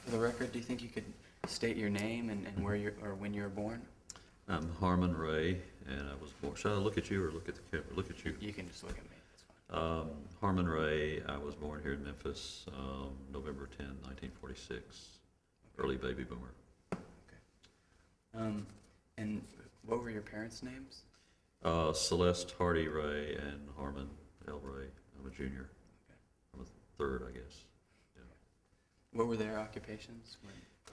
For the record, do you think you could state your name and where you or when you were born? I'm Harmon Wray, and I was born. Should I look at you or look at the camera? Look at you. You can just look at me. That's fine. Harmon Wray. I was born here in Memphis, November 10, 1946. Early baby boomer. Okay. And what were your parents' names? Celeste Hardy Ray and Harmon L. Ray. I'm a junior. Okay. I'm a third, I guess. Yeah. What were their occupations?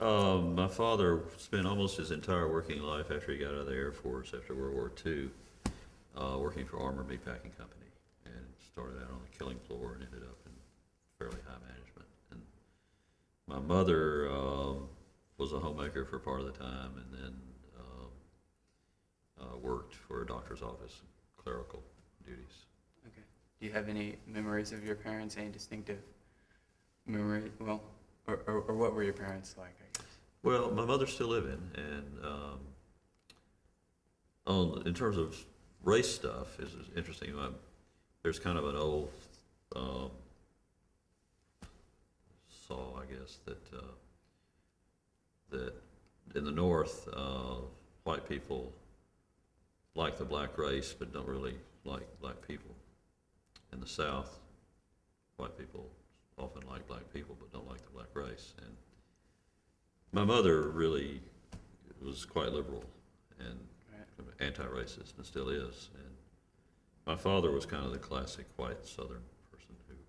My father spent almost his entire working life after he got out of the Air Force after World War II, working for Armor Meatpacking Company, and started out on the killing floor and ended up in fairly high management. And my mother was a homemaker for part of the time, and then worked for a doctor's office, clerical duties. Okay. Do you have any memories of your parents? Any distinctive memory? Well, or what were your parents like, I guess? Well, my mother's still living, and in terms of race stuff, is interesting. There's kind of an old saw, I guess, that in the North, white people like the black race, but don't really like black people. In the South, white people often like black people, but don't like the black race. And my mother really was quite liberal and anti-racist, and still is. And my father was kind of the classic white Southern person who was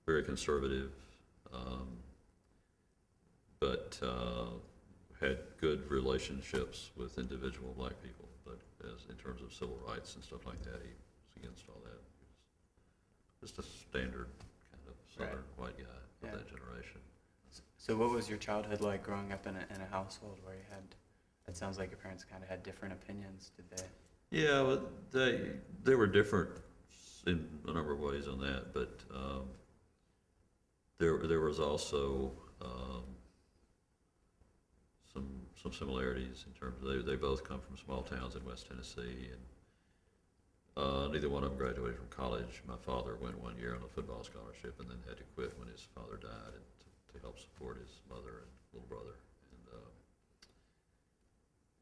very conservative, but had good relationships with individual black people. But as in terms of civil rights and stuff like that, he was against all that. He was just a standard kind of Southern white guy of that generation. So what was your childhood like growing up in a household where you had, it sounds like your parents kind of had different opinions, did they? Yeah, well, they were different in a number of ways on that, but there was also some similarities in terms of they both come from small towns in West Tennessee, and neither one of them graduated from college. My father went 1 year on a football scholarship and then had to quit when his father died and to help support his mother and little brother.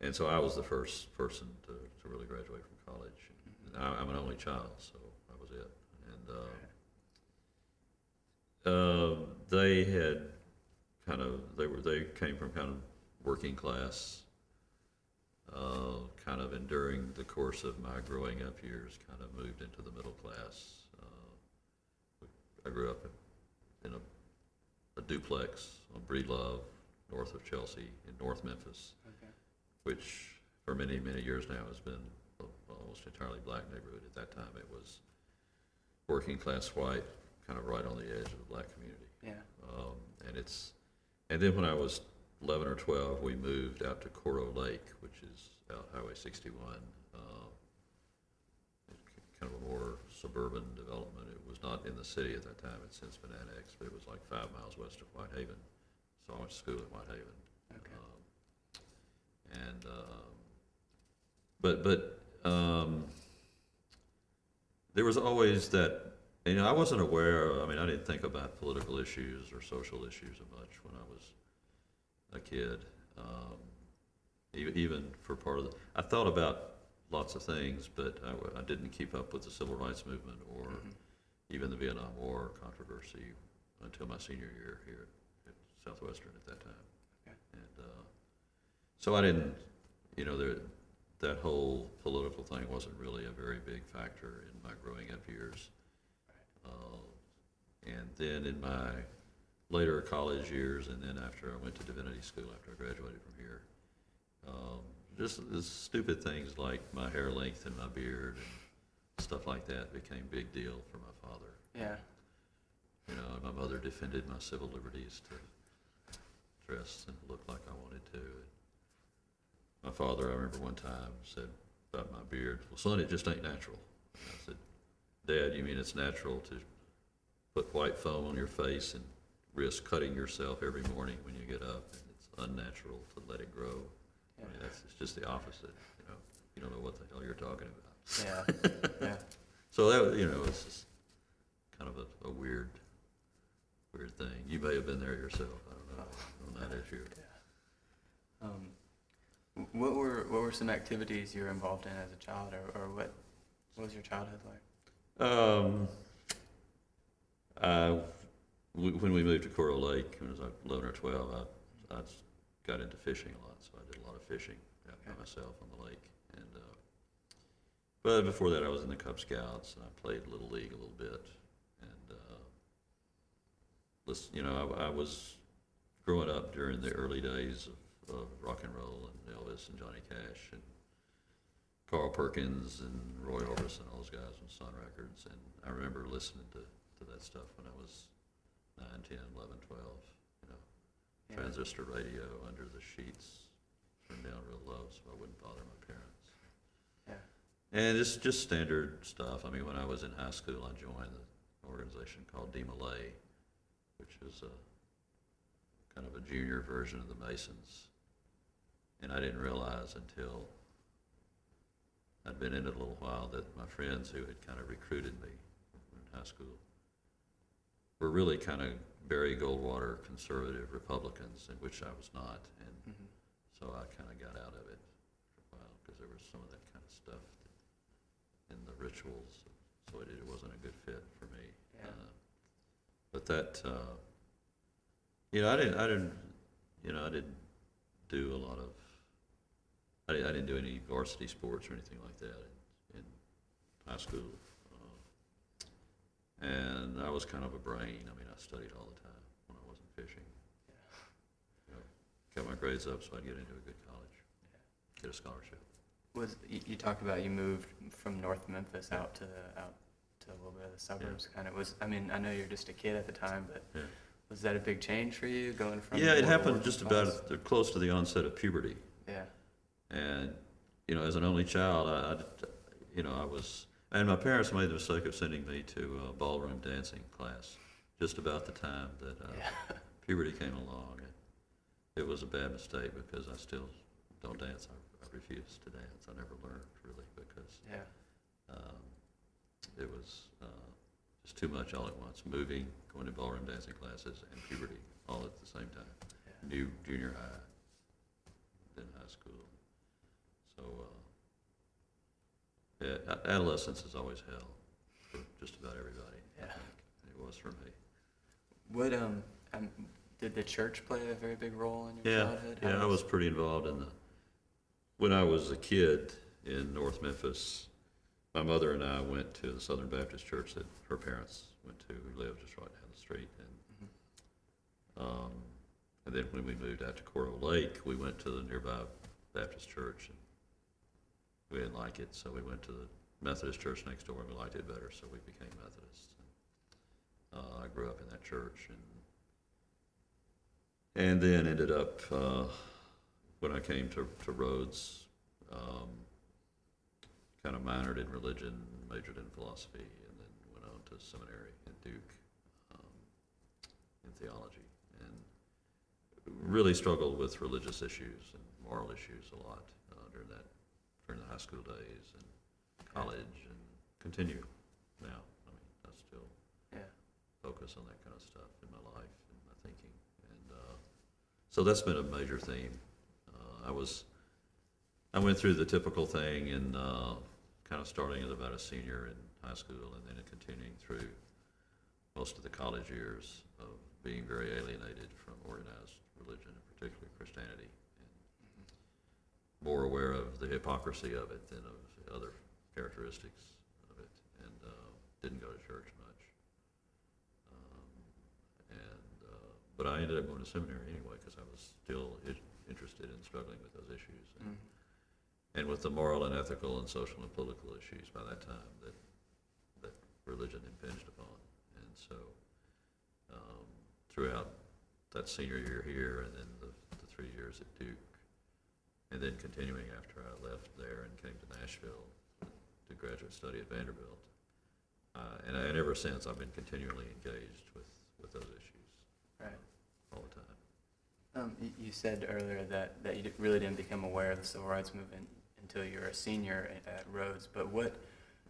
And so I was the first person to really graduate from college. And I'm an only child, so that was it. And they had they came from kind of working class, kind of, and during the course of my growing up years, kind of moved into the middle class. I grew up in a duplex on Breedlove, north of Chelsea, in North Memphis, which for many, many years now has been almost entirely black neighborhood. At that time, it was working class white, kind of right on the edge of the black community. Yeah. And then when I was 11 or 12, we moved out to Coro Lake, which is out Highway 61, kind of a more suburban development. It was not in the city at that time. It's since been annexed, but it was like 5 miles west of Whitehaven. So I went to school in Whitehaven. Okay. But there was always that, I wasn't aware, I didn't think about political issues or social issues much when I was a kid. Even for part of I thought about lots of things, but I didn't keep up with the civil rights movement or even the Vietnam War controversy until my senior year here at Southwestern at that time. Okay. And so I didn't, that whole political thing wasn't really a very big factor in my growing up years. And then in my later college years, and then after I went to divinity school after I graduated from here, just the stupid things like my hair length and my beard and stuff like that became big deal for my father. Yeah. And my mother defended my civil liberties to dress and look like I wanted to. My father, I remember one time, said about my beard, "Well, son, it just ain't natural." And I said, "Dad, you mean it's natural to put white foam on your face and risk cutting yourself every morning when you get up, and it's unnatural to let it grow?" Yeah. It's just the opposite. You don't know what the hell you're talking about. Yeah. Yeah. So that, it's just kind of a weird thing. You may have been there yourself. I don't know. that issue. What were some activities you were involved in as a child, or what was your childhood like? When we moved to Coral Lake, when I was like 11 or 12, I got into fishing a lot, so I did a lot of fishing out by myself on the lake. And but before that, I was in the Cub Scouts, and I played Little League a little bit. And I was growing up during the early days of rock and roll and Elvis and Johnny Cash and Carl Perkins and Roy Orbison, all those guys from Sun Records. And I remember listening to that stuff when I was 9, 10, 11, 12, transistor radio under the sheets, turned down real low so I wouldn't bother my parents. Yeah. And it's just standard stuff. I mean, when I was in high school, I joined an organization called DMLA, which is kind of a junior version of the Masons. And I didn't realize until I'd been in it a little while that my friends who had kind of recruited me in high school were really kind of Barry Goldwater conservative Republicans, in which I was not. And so I kind of got out of it for a while because there was some of that kind of stuff in the rituals. So it wasn't a good fit for me. Yeah. But that, I didn't do a lot of, I didn't do any varsity sports or anything like that in high school. And I was kind of a brain. I mean, I studied all the time when I wasn't fishing. Got my grades up so I'd get into a good college, get a scholarship. You talked about you moved from North Memphis out to a little bit of the suburbs, kind of. I know you're just a kid at the time, but was that a big change for you going from? Yeah, it happened just about close to the onset of puberty. Yeah. And as an only child, I was. And my parents made the mistake of sending me to a ballroom dancing class just about the time that puberty came along. And it was a bad mistake because I still don't dance. I refuse to dance. I never learned really because it was just too much all at once. Moving, going to ballroom dancing classes, and puberty all at the same time. Yeah. New junior high, then high school. So. Adolescence is always hell for just about everybody. Yeah. I think it was for me. What did the church play a very big role in your childhood? I was pretty involved in when I was a kid in North Memphis. My mother and I went to the Southern Baptist Church that her parents went to, who lived just right down the street. And then when we moved out to Coral Lake, we went to the nearby Baptist church. And we didn't like it, so we went to the Methodist church next door, and we liked it better, so we became Methodists. I grew up in that church, and then ended up, when I came to Rhodes, kind of minored in religion, majored in philosophy, and then went on to seminary at Duke in theology, and really struggled with religious issues and moral issues a lot during the high school days and college, and continue now. I mean, I still focus on that kind of stuff in my life and my thinking. And so that's been a major theme. I went through the typical thing in kind of starting as about a senior in high school and then continuing through most of the college years of being very alienated from organized religion, and particularly Christianity. More aware of the hypocrisy of it than of the other characteristics of it, and didn't go to church much. But I ended up going to seminary anyway because I was still interested in struggling with those issues, and with the moral and ethical and social and political issues by that time that religion impinged upon. And so throughout that senior year here, and then the 3 years at Duke, and then continuing after I left there and came to Nashville to graduate study at Vanderbilt. And ever since, I've been continually engaged with those issues. Right. All the time. You said earlier that you really didn't become aware of the civil rights movement until you were a senior at Rhodes, but what...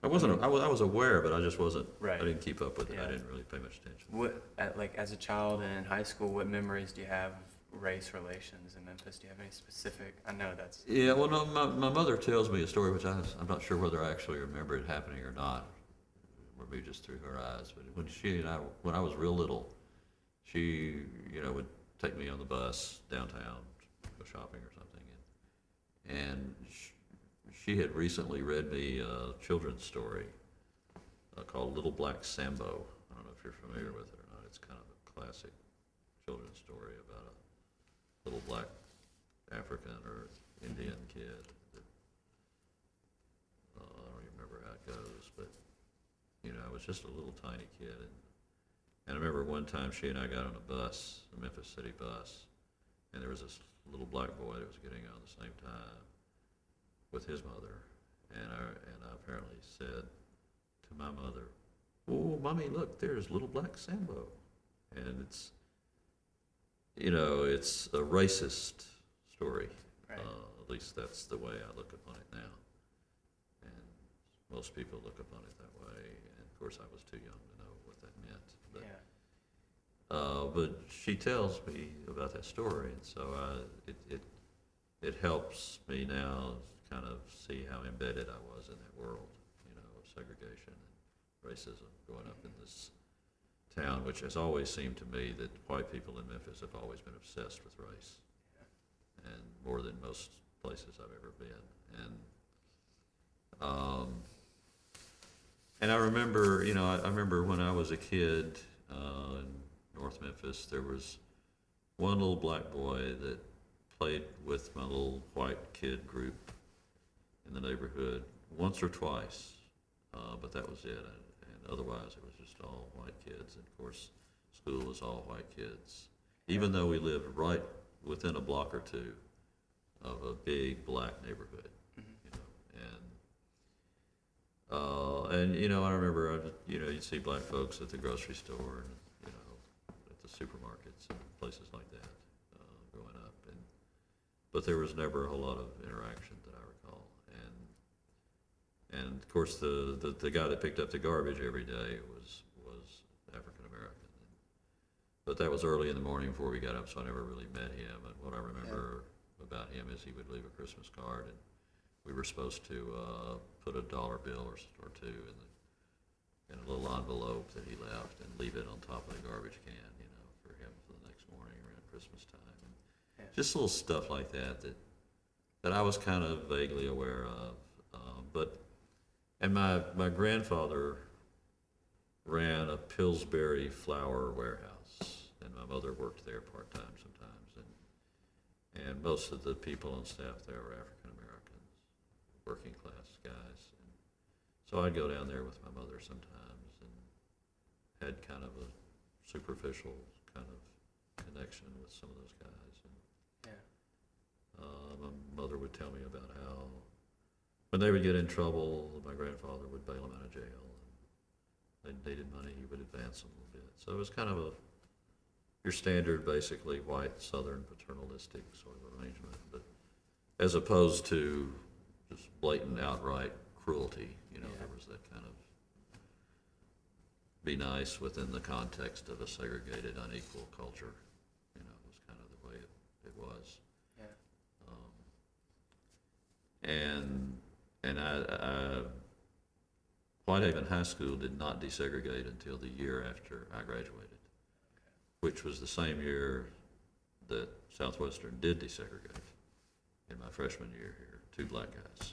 I was aware, but I just wasn't, right. I didn't keep up with it. Yeah. I didn't really pay much attention. What, as a child and in high school, what memories do you have race relations in Memphis? Do you have any specific? I know that's. Yeah, well, no, my mother tells me a story, which I'm not sure whether I actually remember it happening or not, or maybe just through her eyes. But when I was real little, she, would take me on the bus downtown, go shopping or something, and she had recently read me a children's story called Little Black Sambo. I don't know if you're familiar with it or not. It's kind of a classic children's story about a little black African or Indian kid. That, I don't even remember how it goes, but I was just a little tiny kid, and I remember one time she and I got on a bus, a Memphis City bus, and there was this little black boy that was getting on the same time with his mother, and I apparently said to my mother, "Oh, Mommy, look, there's little black Sambo," and it's a racist story. Right. At least that's the way I look upon it now, and most people look upon it that way. And of course, I was too young to know what that meant. But, yeah. But she tells me about that story, and so it helps me now kind of see how embedded I was in that world, of segregation and racism growing up in this town, which has always seemed to me that white people in Memphis have always been obsessed with race, and more than most places I've ever been. And I remember, I remember when I was a kid in North Memphis, there was one little black boy that played with my little white kid group in the neighborhood once or twice, but that was it. And otherwise, it was just all white kids. And of course, school was all white kids, even though we lived right within a block or two of a big black neighborhood. And I remember, you'd see black folks at the grocery store and, at the supermarkets and places like that growing up. But there was never a whole lot of interaction that I recall. And of course, the guy that picked up the garbage every day was African American. But that was early in the morning before we got up, so I never really met him. And what I remember about him is he would leave a Christmas card, and we were supposed to put a dollar bill or two in a little envelope that he left and leave it on top of the garbage can, for him for the next morning around Christmas time. And just little stuff like that I was kind of vaguely aware of. And my grandfather ran a Pillsbury flour warehouse, and my mother worked there part-time sometimes. And most of the people on staff there were African Americans, working class guys. And so I'd go down there with my mother sometimes and had kind of a superficial kind of connection with some of those guys. And my mother would tell me about how when they would get in trouble, my grandfather would bail them out of jail. And they needed money, he would advance them a little bit. So it was kind of your standard, basically, white, southern, paternalistic sort of arrangement, but as opposed to just blatant, outright cruelty. There was that kind of be nice within the context of a segregated, unequal culture. It was kind of the way it was. And Whitehaven High School did not desegregate until the year after I graduated, which was the same year that Southwestern did desegregate in my freshman year here, 2 black guys,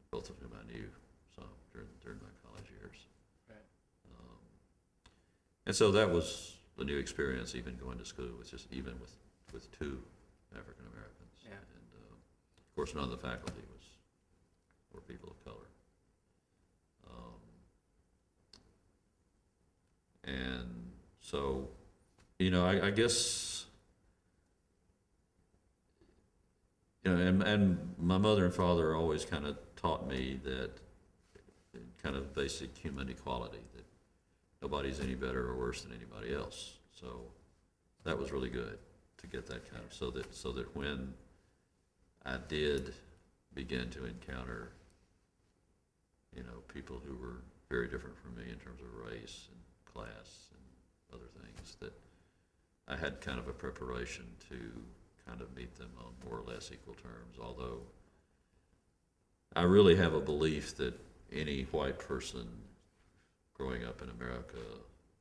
both of whom I knew some during my college years. Right. And so that was the new experience, even going to school, was just even with 2 African Americans. Yeah. And of course, none of the faculty were people of color. And so, I guess, and my mother and father always kind of taught me that kind of basic human equality, that nobody's any better or worse than anybody else. So that was really good to get that kind of, so that when I did begin to encounter, people who were very different from me in terms of race and class and other things, I had kind of a preparation to kind of meet them on more or less equal terms, although I really have a belief that any white person growing up in America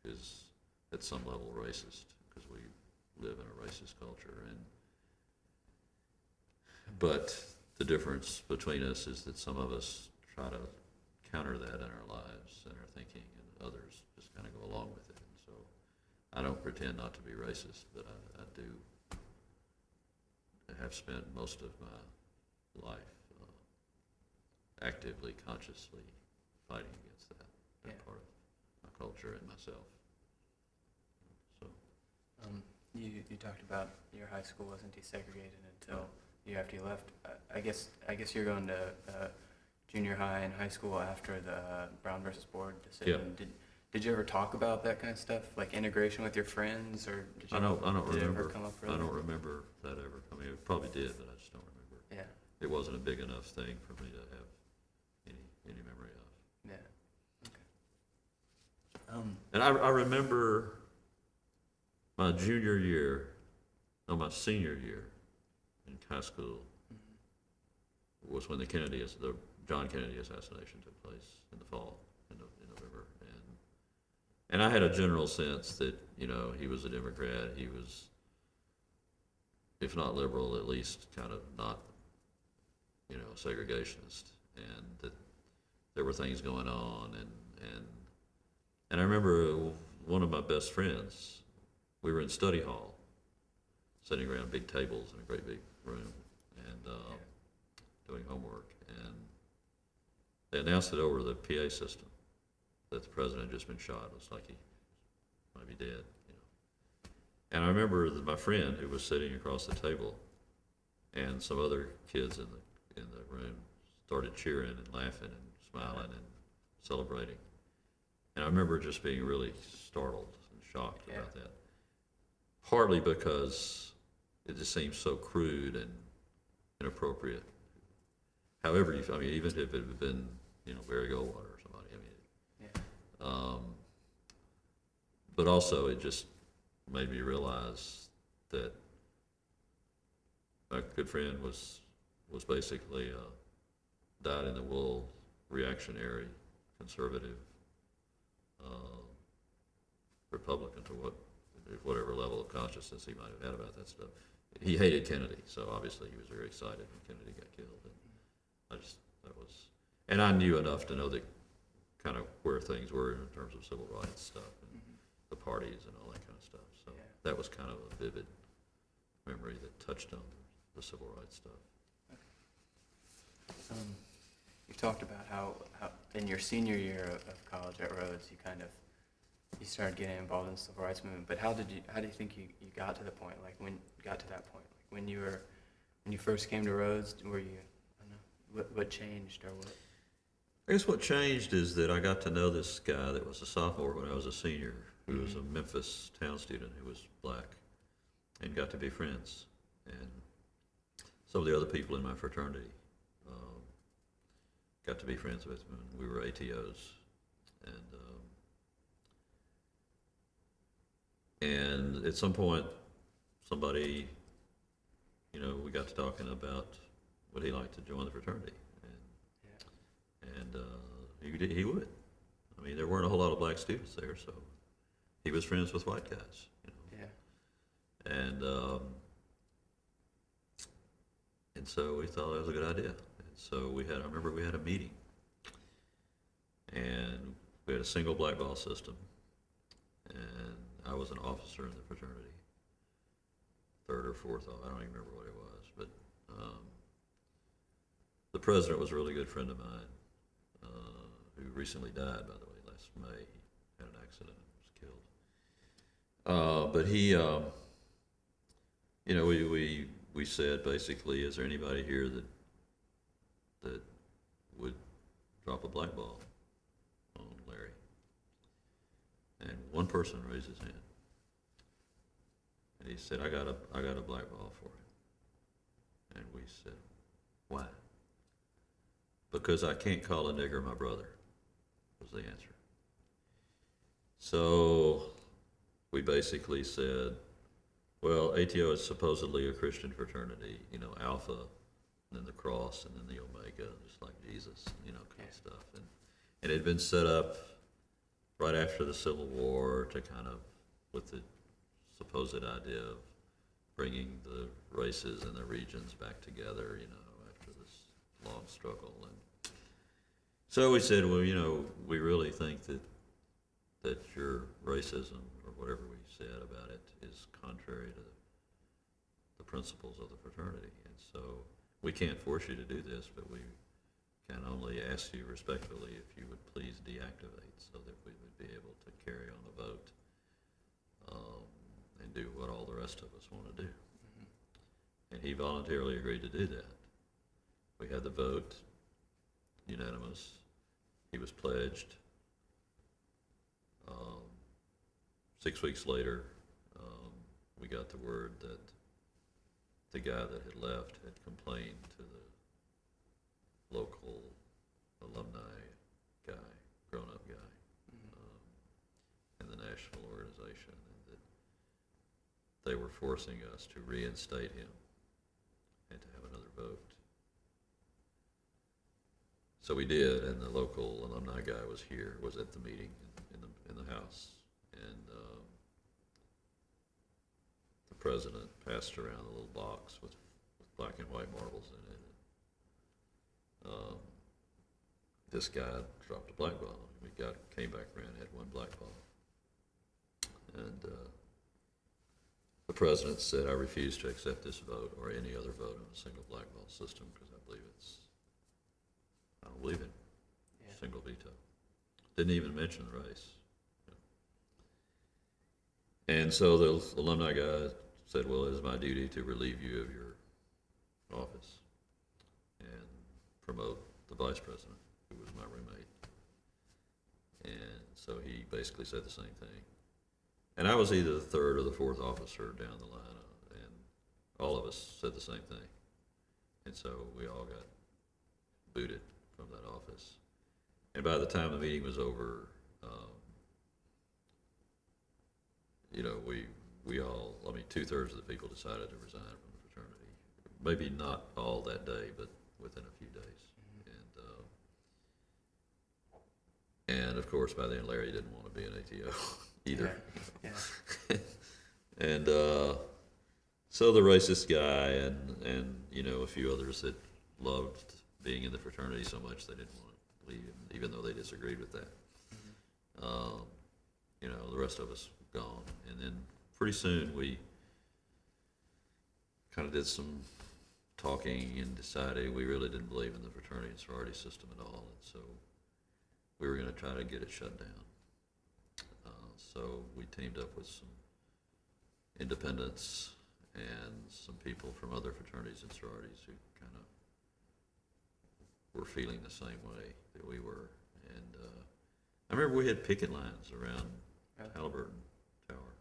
is at some level racist, because we live in a racist culture. But the difference between us is that some of us try to counter that in our lives and our thinking, and others just kind of go along with it. And so I don't pretend not to be racist, but I do have spent most of my life actively, consciously fighting against that part of my culture and myself. So, you talked about your high school wasn't desegregated until you after you left. I guess you're going to junior high and high school after the Brown versus Board decision. Yeah. Did you ever talk about that kind of stuff, like integration with your friends, or did you? I don't did it remember. ever come up really? I don't remember that ever coming. It probably did, but I just don't remember. Yeah. It wasn't a big enough thing for me to have any memory of. Yeah. Okay. And I remember my junior year, no, my senior year in high school was when the John Kennedy assassination took place in the fall, in November. And I had a general sense that, he was a Democrat. He was, if not liberal, at least kind of not, segregationist, and that there were things going on. And I remember one of my best friends, we were in study hall, sitting around big tables in a great big room, and doing homework. And they announced it over the PA system that the president had just been shot. It was like he might be dead, And I remember that my friend who was sitting across the table and some other kids in the room started cheering and laughing and smiling and celebrating. And I remember just being really startled and shocked about that. Partly because it just seems so crude and inappropriate. However, even if it had been, Barry Goldwater or somebody, but also it just made me realize that my good friend was basically a dyed-in-the-wool, reactionary, conservative Republican to whatever level of consciousness he might have had about that stuff. He hated Kennedy, so obviously he was very excited when Kennedy got killed. And I knew enough to know that kind of where things were in terms of civil rights stuff and the parties and all that kind of stuff. So that was kind of a vivid memory that touched on the civil rights stuff. Okay. You talked about how in your senior year of college at Rhodes, you started getting involved in the civil rights movement. But how do you think you got to the point? Like when you got to that point, like when you first came to Rhodes, were you? I don't know, what changed or what? I guess what changed is that I got to know this guy that was a sophomore when I was a senior, who was a Memphis town student who was black, and got to be friends. And some of the other people in my fraternity got to be friends with him, and we were ATOs. And at some point, somebody, we got to talking about would he like to join the fraternity. And he would. I mean, there weren't a whole lot of black students there, so he was friends with white guys. And so we thought that was a good idea. And so I remember we had a meeting, and we had a single black ball system, and I was an officer in the fraternity, third or fourth, I don't even remember what it was, but the president was a really good friend of mine, who recently died, by the way, last May. He had an accident and was killed. But he, we said basically, is there anybody here that would drop a black ball on Larry? And one person raised his hand, and he said, I got a black ball for him. And we said, why? Because I can't call a nigger my brother, was the answer. So we basically said, Well, ATO is supposedly a Christian fraternity, you know, Alpha, and then the Cross, and then the Omega, just like Jesus, you know, kind of stuff. And it had been set up right after the Civil War to kind of, with the supposed idea of bringing the races and the regions back together, you know, after this long struggle. And so we said, well, you know, we really think that your racism, or whatever we said about it, is contrary to the principles of the fraternity. And so we can't force you to do this, but we can only ask you respectfully if you would please deactivate so that we would be able to carry on the vote and do what all the rest of us want to do. And he voluntarily agreed to do that. We had the vote, unanimous. He was pledged. 6 weeks later, we got the word that the guy that had left had complained to the local alumni guy, grown-up guy, in the national organization, and that they were forcing us to reinstate him and to have another vote. So we did, and the local alumni guy was at the meeting in the house, and the president passed around a little box with black and white marbles in it. This guy dropped a black ball. We came back around, had one black ball, and the president said, "I refuse to accept this vote or any other vote on a single black ball system because I don't believe in single veto." Didn't even mention the race. And so the alumni guy said, "Well, it is my duty to relieve you of your office and promote the vice president, who was my roommate." And so he basically said the same thing. And I was either the third or the fourth officer down the line, and all of us said the same thing. And so we all got booted from that office. And by the time the meeting was over, you know, we all, I mean, 2/3 of the people decided to resign from the fraternity. Maybe not all that day, but within a few days. And of course, by then Larry didn't want to be an ATO either. Yeah. And so the racist guy and you know, a few others that loved being in the fraternity so much they didn't want to leave, even though they disagreed with that. You know, the rest of us were gone. And then pretty soon we kind of did some talking and decided we really didn't believe in the fraternity and sorority system at all. And so we were going to try to get it shut down. So we teamed up with some independents and some people from other fraternities and sororities who kind of were feeling the same way that we were. And I remember we had picket lines around Halliburton Tower.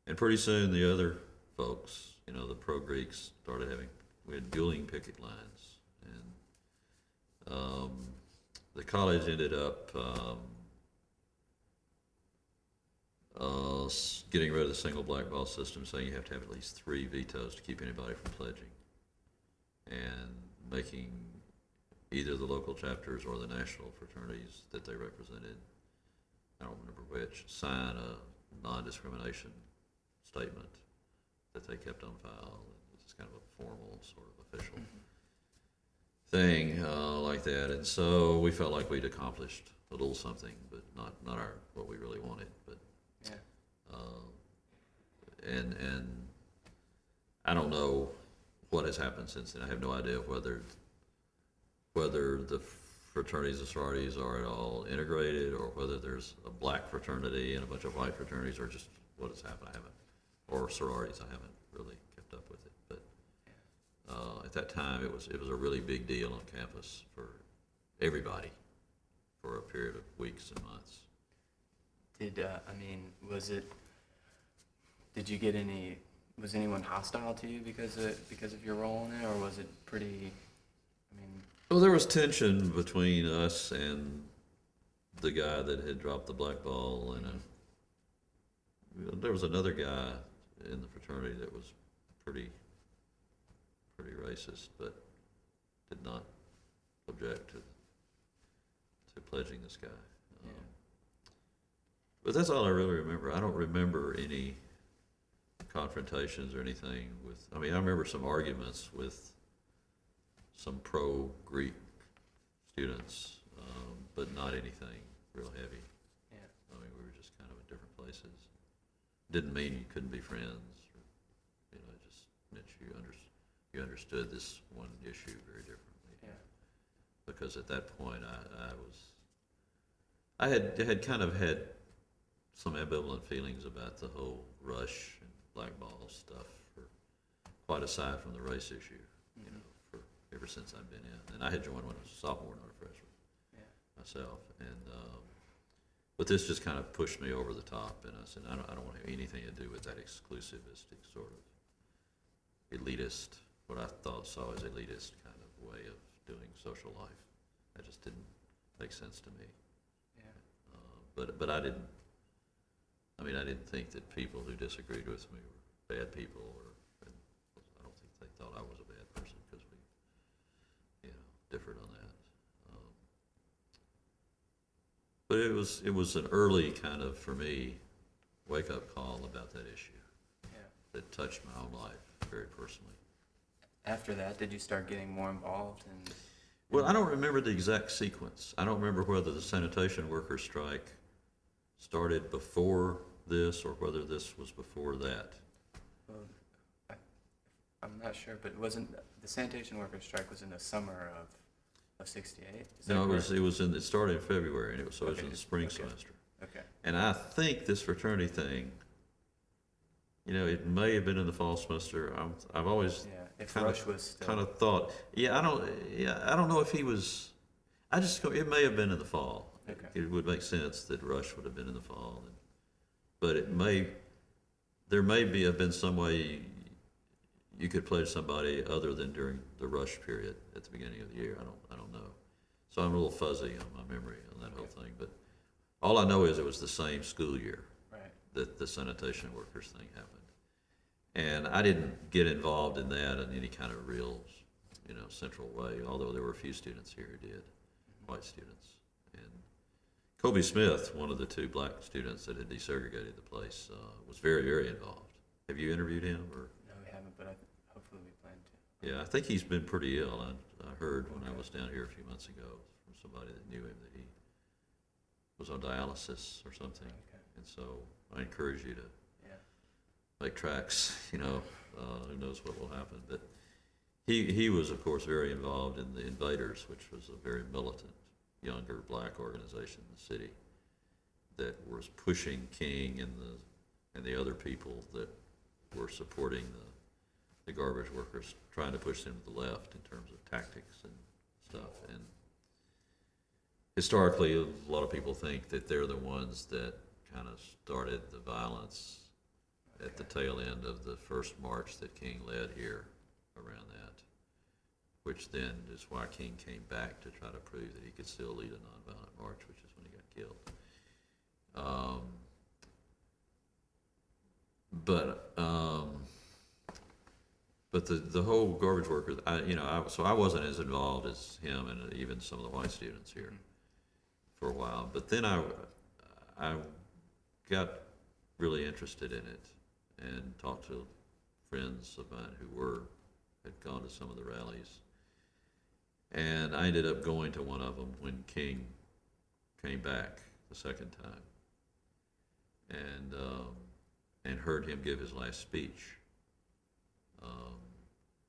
And pretty soon the other folks, you know, the pro-Greeks we had dueling picket lines. And the college ended up getting rid of the single black ball system, saying you have to have at least 3 vetoes to keep anybody from pledging, and making either the local chapters or the national fraternities that they represented, I don't remember which, sign a non-discrimination statement that they kept on file. It's kind of a formal, sort of official thing like that. And so we felt like we'd accomplished a little something, but not what we really wanted. But Yeah. And I don't know what has happened since then. I have no idea whether the fraternities and sororities are at all integrated, or whether there's a black fraternity and a bunch of white fraternities, or just what has happened. Or sororities. I haven't really kept up with it. But at that time, it was a really big deal on campus for everybody for a period of weeks and months. Was anyone hostile to you because of your role in it, or was it pretty, Well, there was tension between us and the guy that had dropped the black ball, and there was another guy in the fraternity that was pretty racist, but did not object to pledging this guy. Yeah. But that's all I really remember. I don't remember any confrontations or anything with, I mean, I remember some arguments with some pro-Greek students, but not anything real heavy. Yeah. I mean, we were just kind of at different places. Didn't mean you couldn't be friends, or, it just meant you understood this one issue very differently. Yeah. Because at that point, I had kind of had some ambivalent feelings about the whole Rush and blackball stuff, quite aside from the race issue, for ever since I've been in. And I had joined when I was a sophomore, not a freshman, myself. And but this just kind of pushed me over the top, and I said, I don't want to have anything to do with that exclusivistic sort of elitist, what I saw as elitist kind of way of doing social life. That just didn't make sense to me. Yeah. But I didn't think that people who disagreed with me were bad people, and I don't think they thought I was a bad person because we, differed on that. But it was an early kind of, for me, wake-up call about that issue. Yeah. That touched my own life very personally. After that, did you start getting more involved in? Well, I don't remember the exact sequence. I don't remember whether the sanitation workers' strike started before this or whether this was before that. Well, I'm not sure, but wasn't the sanitation workers' strike was in the summer of '68? No, it started in February, and it was in the spring Okay. semester. Okay. And I think this fraternity thing, it may have been in the fall semester. I've always If Rush was still. kind of thought, I don't know if he was. It may have been in the fall. Okay. It would make sense that Rush would have been in the fall, but there may have been some way you could pledge somebody other than during the Rush period at the beginning of the year. I don't know. So I'm a little fuzzy on my memory on that whole thing. But all I know is it was the same school year that the sanitation workers thing happened. And I didn't get involved in that in any kind of real, central way, although there were a few students here who did, white students. And Kobe Smith, one of the two black students that had desegregated the place, was very, very involved. Have you interviewed him? Or? No, we haven't, but hopefully we plan to. Yeah, I think he's been pretty ill. I heard when I was down here a few months ago from somebody that knew him that he was on dialysis or something. Okay. And so I encourage you to make tracks, who knows what will happen. But he was, of course, very involved in the Invaders, which was a very militant, younger black organization in the city that was pushing King and the other people that were supporting the garbage workers, trying to push them to the left in terms of tactics and stuff. And historically, a lot of people think that they're the ones that kind of started the violence at the tail end of the first march that King led here around that, which then is why King came back to try to prove that he could still lead a nonviolent march, which is when he got killed. But the whole garbage workers, so I wasn't as involved as him and even some of the white students here for a while. But then I got really interested in it and talked to friends of mine who had gone to some of the rallies. And I ended up going to one of them when King came back the second time, and heard him give his last speech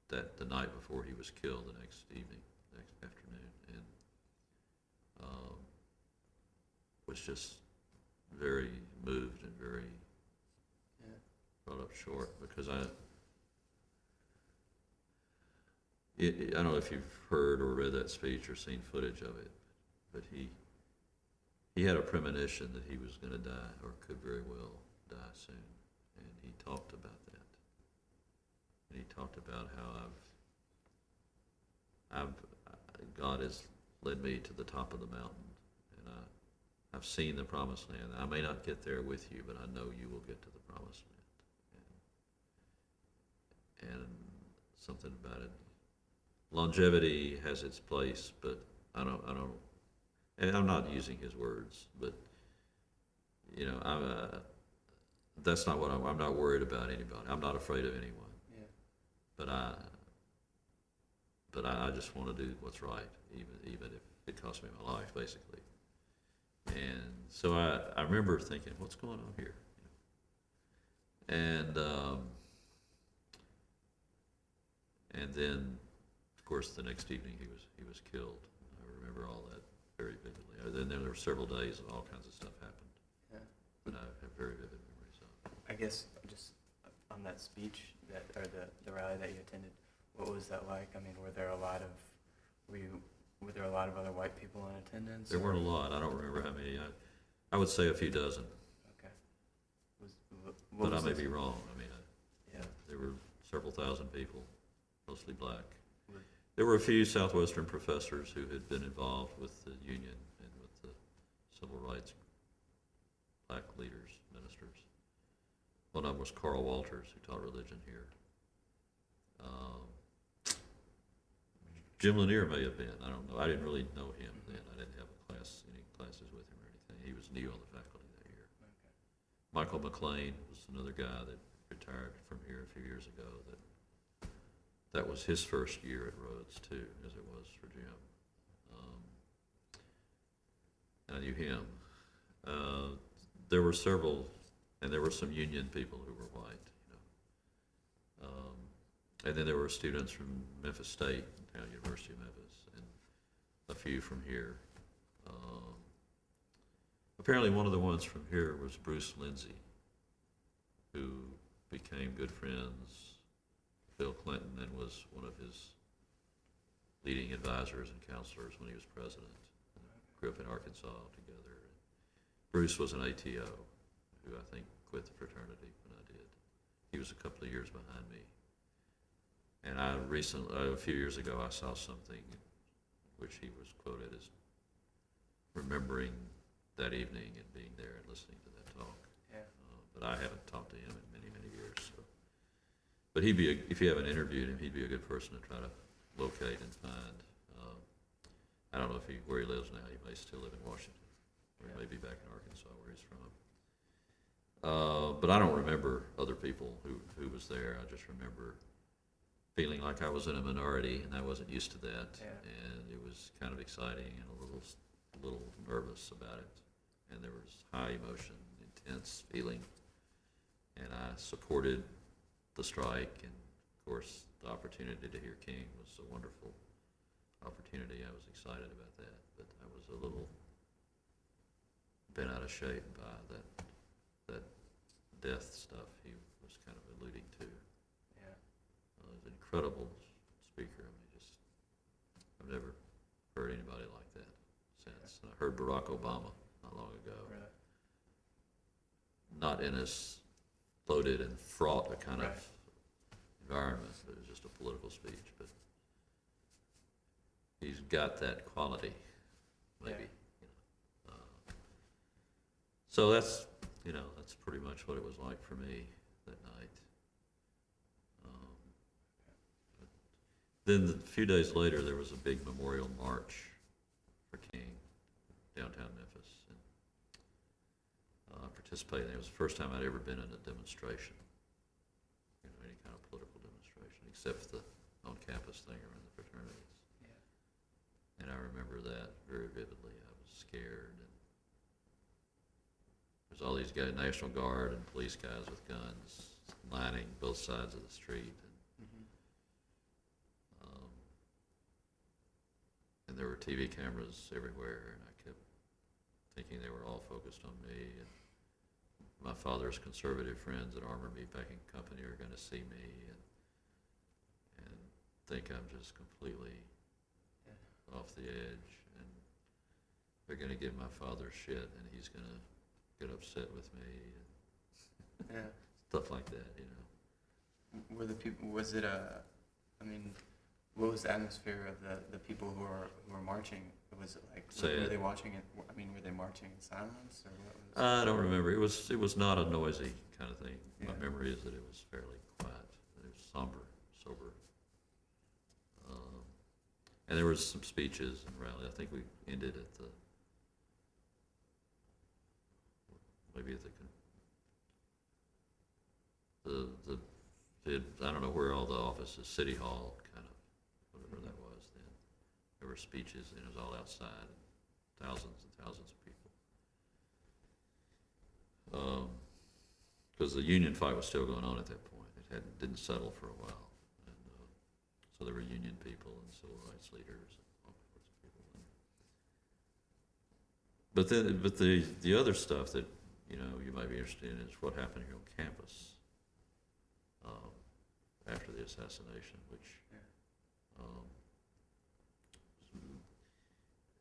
that the night before he was killed, the next afternoon, and was just very moved and very brought up short, because I don't know if you've heard or read that speech or seen footage of it, but he had a premonition that he was going to die, or could very well die soon, and he talked about that. And he talked about how God has led me to the top of the mountain, and I've seen the promised land. I may not get there with you, but I know you will get to the promised land. something about it. Longevity has its place, but I don't, and I'm not using his words, but, you know, that's not what I'm not worried about anybody. I'm not afraid of anyone. Yeah. But I just want to do what's right, even if it costs me my life, basically. And so I remember thinking, what's going on here? And then, of course, the next evening he was killed. I remember all that very vividly. Then there were several days and all kinds of stuff happened. Yeah. But I have very vivid memories of. I guess just on that speech or the rally that you attended, what was that like? I mean, were there a lot of other white people in attendance? There weren't a lot. I don't remember how many. I would say a few dozen. Okay. But I may be wrong. I mean, yeah. There were several thousand people, mostly black. There were a few Southwestern professors who had been involved with the union and with the civil rights, black leaders, ministers. One of them was Carl Walters, who taught religion here. Jim Lanier may have been. I don't know. I didn't really know him then. I didn't have any classes with him or anything. He was new on the faculty that year. Okay. Michael McLean was another guy that retired from here a few years ago. That was his first year at Rhodes too, as it was for Jim. And I knew him. There were several, and there were some union people who were white. You know. And then there were students from Memphis State, University of Memphis, and a few from here. Apparently one of the ones from here was Bruce Lindsay, who became good friends Bill Clinton and was one of his leading advisors and counselors when he was president. Grew up in Arkansas together. Bruce was an ATO who I think quit the fraternity when I did. He was a couple of years behind me. And a few years ago, I saw something which he was quoted as remembering that evening and being there and listening to that talk. Yeah. But I haven't talked to him in many, many years. So. But if you haven't interviewed him, he'd be a good person to try to locate and find. I don't know where he lives now. He may still live in Washington, or he may be back in Arkansas where he's from. But I don't remember other people who was there. I just remember feeling like I was in a minority, and I wasn't used to that. Yeah. And it was kind of exciting and a little nervous about it. And there was high emotion, intense feeling, and I supported the strike, and of course the opportunity to hear King was a wonderful opportunity. I was excited about that, but I was a little bent out of shape by that death stuff he was kind of alluding to. Yeah. He was an incredible speaker. I mean, I've never heard anybody like that since. I heard Barack Obama not long ago. Right. Not in as loaded and fraught a kind of environment, but it was just a political speech. But he's got that quality, maybe. Yeah. You know. So that's pretty much what it was like for me that night. Then a few days later, there was a big memorial march for King downtown Memphis, and I participated. It was the first time I'd ever been in a demonstration, any kind of political demonstration, except for the on-campus thing around the fraternities. Yeah. And I remember that very vividly. I was scared, and there's all these guys, National Guard and police guys with guns lining both sides of the street. And there were TV cameras everywhere, and I kept thinking they were all focused on me. And my father's conservative friends at Armor Meatpacking Company are going to see me and think I'm just completely off the edge, and they're going to give my father shit, and he's going to get upset with me, and stuff like that, Were the people? Was it what was the atmosphere of the people who were marching? Was it like were they watching it? I mean, were they marching in silence, or what was? I don't remember. It was not a noisy kind of thing. Yeah. My memory is that it was fairly quiet. It was sober. And there was some speeches and rally. I think we ended at maybe at I don't know where all the offices, City Hall, kind of, whatever that was then. There were speeches, and it was all outside, and thousands of people. Because the union fight was still going on at that point. It didn't settle for a while. And so there were union people and civil rights leaders and all sorts of people. But the other stuff that, you might be interested in is what happened here on campus after the assassination, which,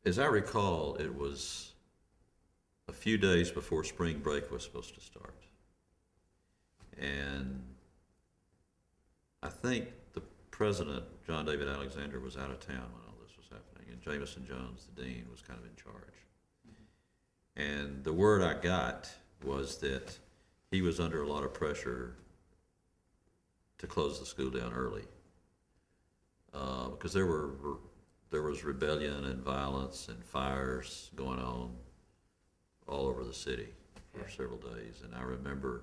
as I recall, it was a few days before spring break was supposed to start. And I think the president, John David Alexander, was out of town when all this was happening, and Jameson Jones, the dean, was kind of in charge. And the word I got was that he was under a lot of pressure to close the school down early, because there was rebellion and violence and fires going on all over the city for several days. And I remember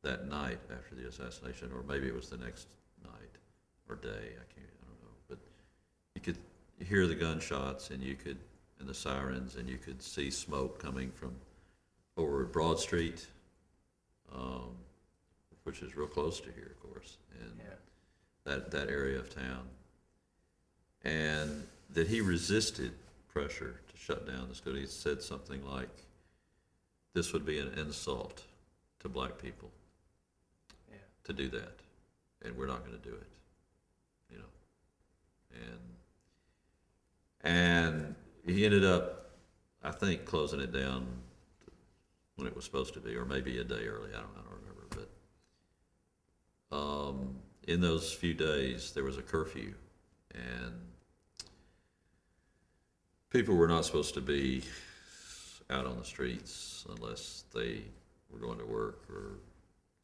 that night after the assassination, or maybe it was the next night or day, I don't know, but you could hear the gunshots and the sirens, and you could see smoke coming from over Broad Street, which is real close to here, of course, and that area of town. And that he resisted pressure to shut down the school. He said something like, this would be an insult to black people to do that, and we're not going to do it, And he ended up, I think, closing it down when it was supposed to be, or maybe a day early. I don't remember. But in those few days, there was a curfew, and people were not supposed to be out on the streets unless they were going to work or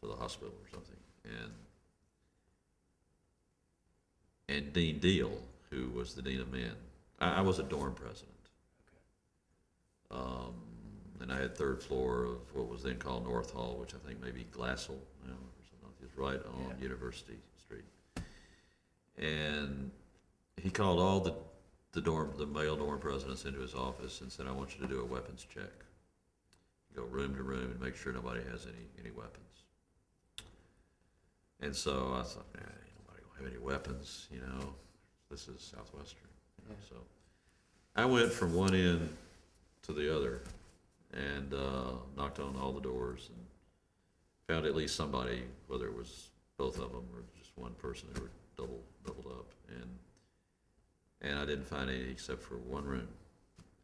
to the hospital or something. And Dean Deal, who was the dean of men, I was a dorm president. And I had third floor of what was then called North Hall, which I think may be Glassell now, or something. It was right on University Street. And he called all the male dorm presidents into his office and said, I want you to do a weapons check. Go room to room and make sure nobody has any weapons. And so I thought, nobody will have any weapons, This is Southwestern. So I went from one end to the other and knocked on all the doors and found at least somebody, whether it was both of them or just one person. They were doubled up. And I didn't find any except for one room,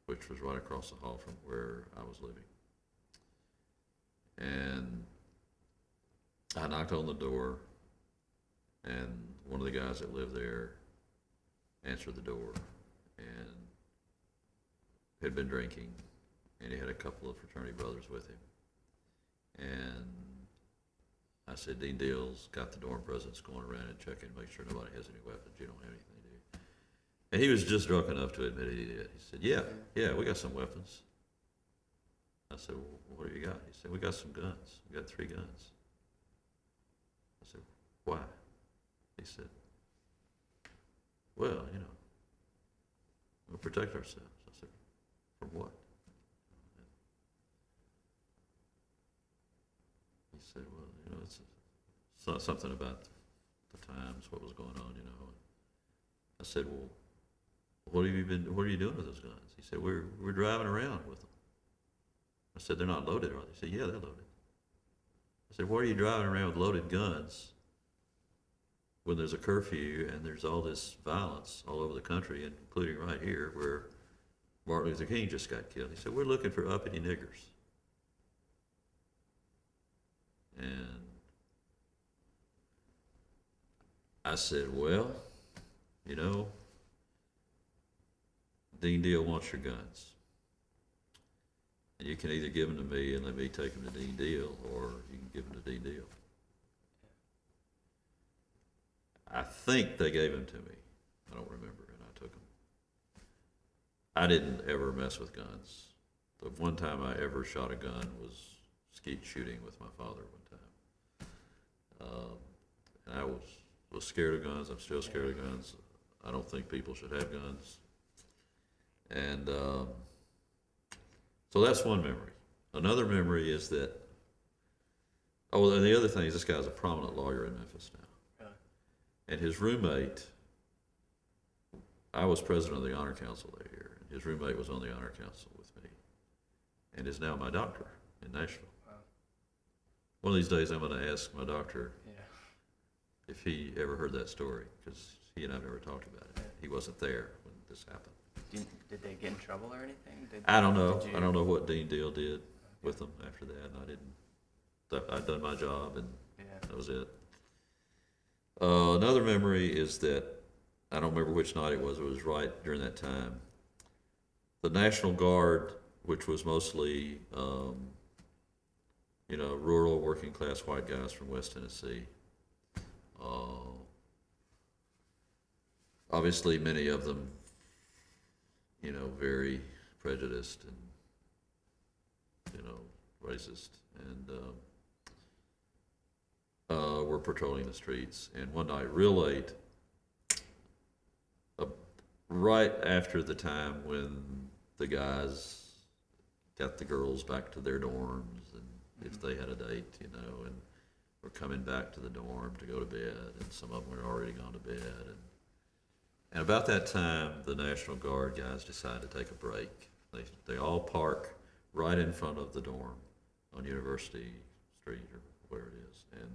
which was right across the hall from where I was living. And I knocked on the door, and one of the guys that lived there answered the door and had been drinking, and he had a couple of fraternity brothers with him. And I said, Dean Deal's got the dorm presidents going around and checking to make sure nobody has any weapons. You don't have anything, do you? And he was just drunk enough to admit he did. He said, yeah, we got some weapons. I said, well, what do you got? He said, we got some guns. We got 3 guns. I said, why? He said, well, we'll protect ourselves. I said, from what? He said, well, it's not something about the times, what was going on, I said, well, what are you doing with those guns? He said, we're driving around with them. I said, they're not loaded, are they? He said, yeah, they're loaded. I said, why are you driving around with loaded guns when there's a curfew and there's all this violence all over the country, including right here where Martin Luther King just got killed? He said, we're looking for uppity niggers. And I said, well, Dean Deal wants your guns. And you can either give them to me and let me take them to Dean Deal, or you can give them to Dean Deal. I think they gave them to me. I don't remember, and I took them. I didn't ever mess with guns. The one time I ever shot a gun was skeet shooting with my father one time. And I was scared of guns. I'm still scared of guns. I don't think people should have guns. And so that's one memory. Another memory is that, and the other thing is this guy's a prominent lawyer in Memphis now. Really? And his roommate, I was president of the honor council that year, and his roommate was on the honor council with me, and is now my doctor in Nashville. Wow. One of these days I'm going to ask my doctor Yeah. if he ever heard that story, because he and I've never talked about it. He wasn't there when this happened. Did they get in trouble or anything? I don't know. I don't know what Dean Deal did with them after that, and I didn't. I'd done my job, and that was it. Another memory is that, I don't remember which night it was right during that time. The National Guard, which was mostly, rural working class white guys from West Tennessee. Obviously many of them, very prejudiced and, racist, and were patrolling the streets. And one night, real late, right after the time when the guys got the girls back to their dorms, and if they had a date, and were coming back to the dorm to go to bed, and some of them were already gone to bed. And about that time, the National Guard guys decided to take a break. They all park right in front of the dorm on University Street or where it is, and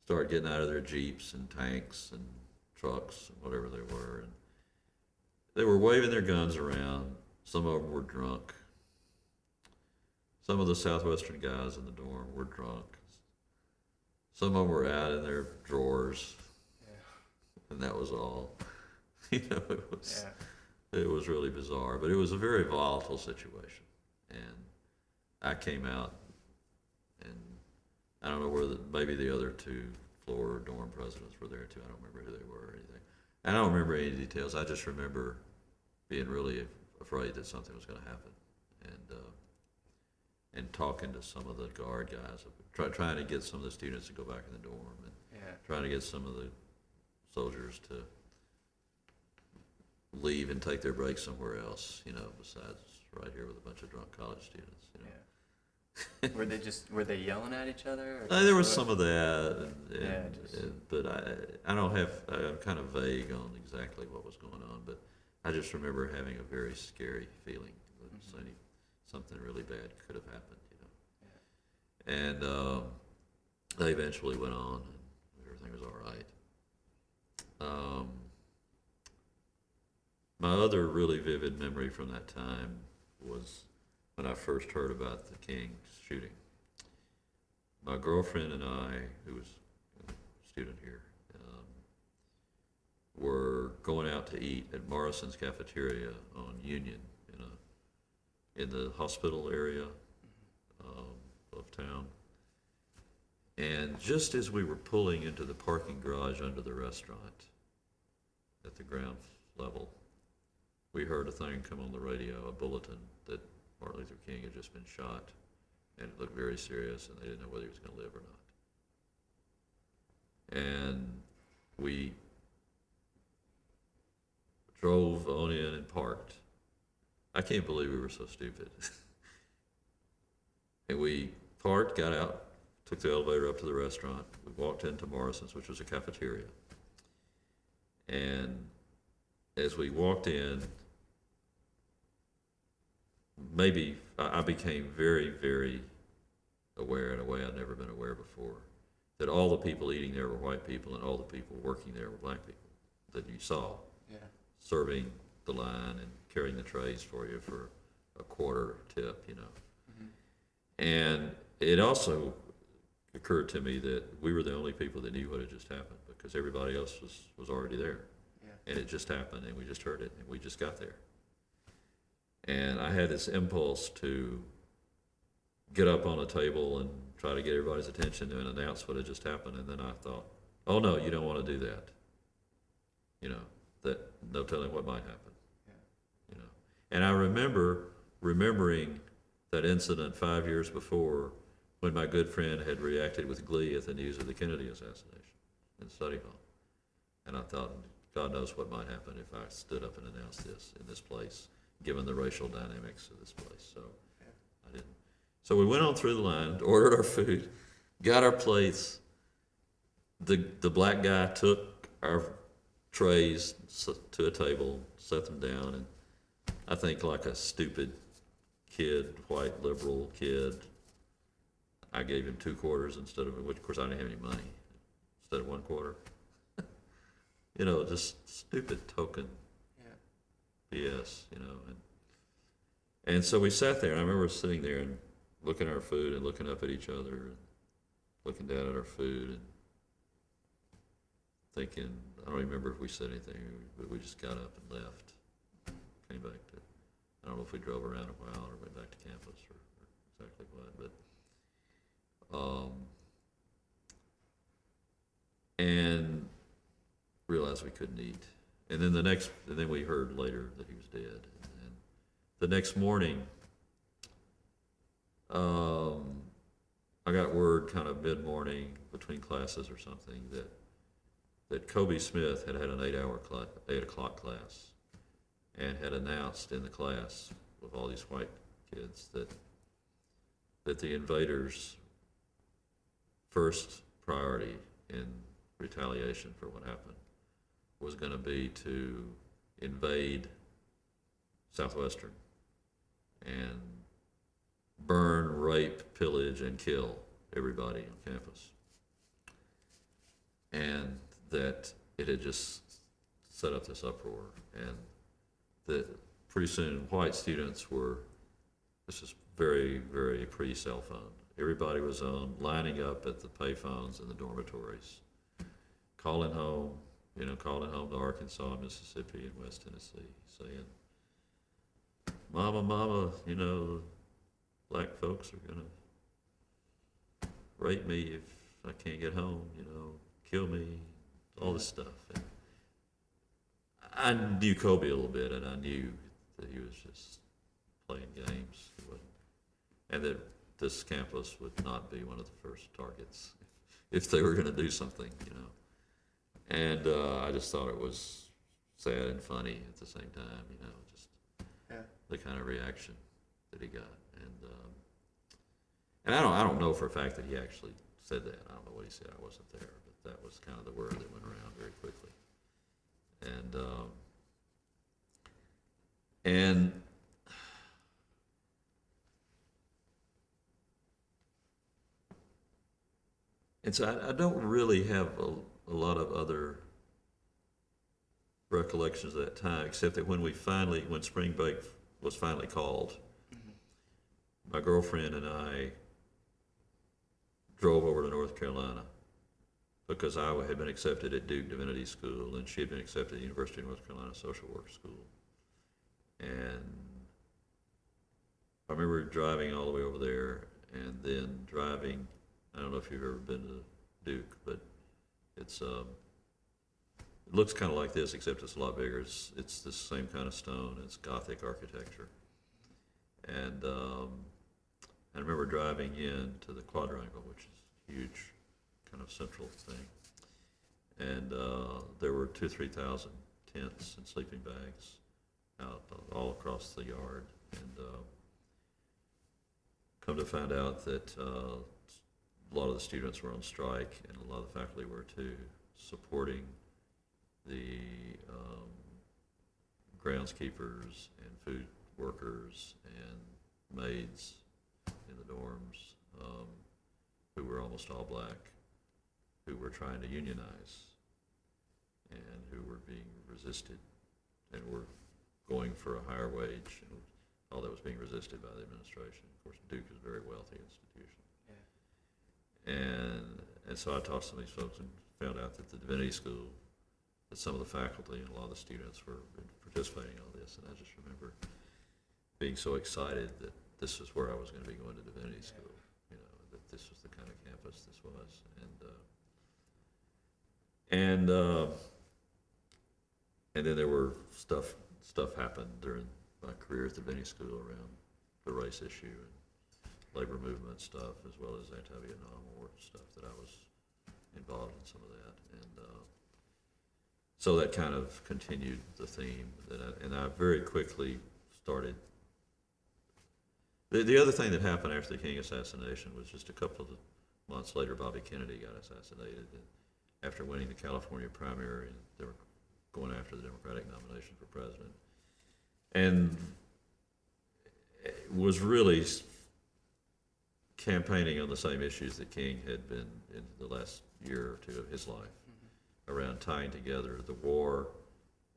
start getting out of their Jeeps and tanks and trucks and whatever they were. And they were waving their guns around. Some of them were drunk. Some of the Southwestern guys in the dorm were drunk. Some of them were out in their drawers, and that was all. It was really bizarre, but it was a very volatile situation. And I came out, and I don't know maybe the other two floor dorm presidents were there too. I don't remember who they were or anything. I don't remember any details. I just remember being really afraid that something was going to happen, and talking to some of the guard guys, trying to get some of the students to go back in the dorm, and trying to get some of the soldiers to leave and take their break somewhere else, besides right here with a bunch of drunk college students. Were they yelling at each other? There was some of that, but I'm kind of vague on exactly what was going on, but I just remember having a very scary feeling that something really bad could have happened, And they eventually went on, and everything was all right. My other really vivid memory from that time was when I first heard about the King shooting. My girlfriend and I, who was a student here, were going out to eat at Morrison's cafeteria on Union in the hospital area of town. And just as we were pulling into the parking garage under the restaurant at the ground level, we heard a thing come on the radio, a bulletin that Martin Luther King had just been shot, and it looked very serious, and they didn't know whether he was going to live or not. And we drove on in and parked. I can't believe we were so stupid. And we parked, got out, took the elevator up to the restaurant. We walked into Morrison's, which was a cafeteria. And as we walked in, maybe I became very, very aware in a way I'd never been aware before, that all the people eating there were white people, and all the people working there were black people that you saw serving the line and carrying the trays for you for a quarter tip, And it also occurred to me that we were the only people that knew what had just happened, because everybody else was already there. And it just happened, and we just heard it, and we just got there. And I had this impulse to get up on a table and try to get everybody's attention and announce what had just happened. And then I thought, oh no, you don't want to do that. That no telling what might happen. And I remembering that incident 5 years before when my good friend had reacted with glee at the news of the Kennedy assassination in the study hall. And I thought, God knows what might happen if I stood up and announced this in this place, given the racial dynamics of this place. So I didn't. So we went on through the line, ordered our food, got our plates. The black guy took our trays to a table, set them down, and I think like a stupid kid, white liberal kid, I gave him 2 quarters instead of, which of course I didn't have any money, instead of 1 quarter. You know, just stupid token BS, you know. And so we sat there, and I remember sitting there and looking at our food and looking up at each other and looking down at our food and thinking, I don't remember if we said anything, but we just got up and left. Came back to, I don't know if we drove around a while or went back to campus or exactly what, but and realized we couldn't eat. And then we heard later that he was dead. And the next morning, I got word kind of mid-morning between classes or something that Kobe Smith had an 8 o'clock class and had announced in the class with all these white kids that the invaders' first priority in retaliation for what happened was going to be to invade Southwestern and burn, rape, pillage, and kill everybody on campus. And that it had just set up this uproar, and that pretty soon white students were, this is very, very pre-cell phone. Everybody was lining up at the payphones in the dormitories, calling home to Arkansas, Mississippi, and West Tennessee, saying, Mama, you know, black folks are gonna rape me if I can't get home, you know, kill me, all this stuff. And I knew Kobe a little bit, and I knew that he was just playing games. He wasn't, and that this campus would not be one of the first targets if they were going to do something, you know. And I just thought it was sad and funny at the same time, you know, just the kind of reaction that he got. And I don't know for a fact that he actually said that. I don't know what he said. I wasn't there, but that was kind of the word that went around very quickly. And so I don't really have a lot of other recollections of that time, except that when spring break was finally called, my girlfriend and I drove over to North Carolina because I had been accepted at Duke Divinity School and she had been accepted at the University of North Carolina Social Work School. And I remember driving all the way over there and then driving, I don't know if you've ever been to Duke, but it looks kind of like this, except it's a lot bigger. It's the same kind of stone. It's Gothic architecture. And I remember driving into the quadrangle, which is a huge kind of central thing. And there were 2,000-3,000 tents and sleeping bags out all across the yard. And come to find out that a lot of the students were on strike, and a lot of the faculty were too, supporting the groundskeepers and food workers and maids in the dorms, who were almost all black, who were trying to unionize and who were being resisted and were going for a higher wage, and all that was being resisted by the administration. Of course, Duke is a very wealthy institution. And so I talked to some of these folks and found out that the Divinity School, that some of the faculty and a lot of the students were participating in all this, and I just remember being so excited that this was where I was going to be going to Divinity School, you know, that this was the kind of campus this was. And then there were stuff happened during my career at the Benny School around the race issue and labor movement stuff, as well as anti-Vietnam War stuff, that I was involved in some of that. And so that kind of continued the theme. And I very quickly started. The other thing that happened after the King assassination was just a couple of months later, Bobby Kennedy got assassinated. And after winning the California primary, and they were going after the Democratic nomination for president. And was really campaigning on the same issues that King had been in the last year or two of his life, around tying together the war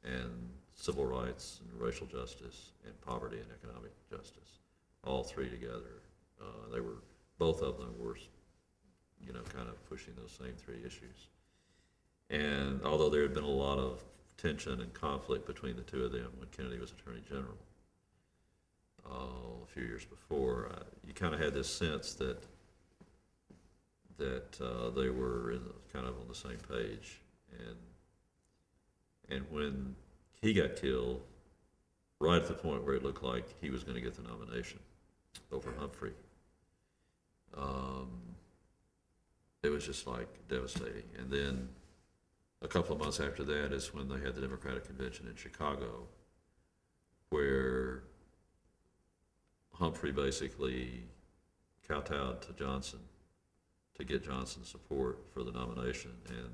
and civil rights and racial justice and poverty and economic justice, all three together. Both of them were, kind of pushing those same three issues. And although there had been a lot of tension and conflict between the two of them when Kennedy was Attorney General a few years before, you kind of had this sense that they were kind of on the same page. And when he got killed, right at the point where it looked like he was going to get the nomination over Humphrey, it was just like devastating. And then a couple of months after that is when they had the Democratic Convention in Chicago, where Humphrey basically kowtowed to Johnson to get Johnson's support for the nomination, and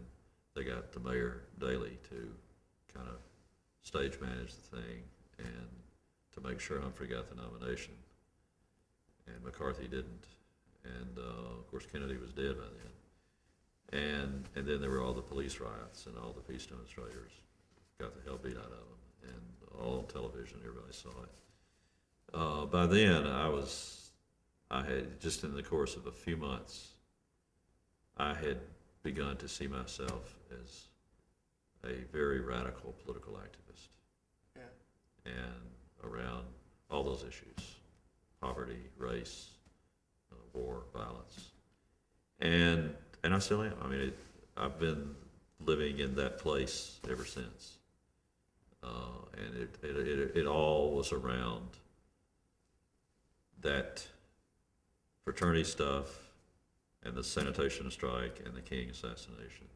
they got the mayor, Daley, to kind of stage manage the thing and to make sure Humphrey got the nomination, and McCarthy didn't. And of course Kennedy was dead by then. And then there were all the police riots, and all the peace demonstrators got the hell beat out of them, and all on television, everybody saw it. By then, I had, just in the course of a few months, I had begun to see myself as a very radical political activist. Yeah. And around all those issues: poverty, race, war, violence. And I still am. I mean, I've been living in that place ever since. And it all was around that fraternity stuff and the sanitation strike and the King assassination.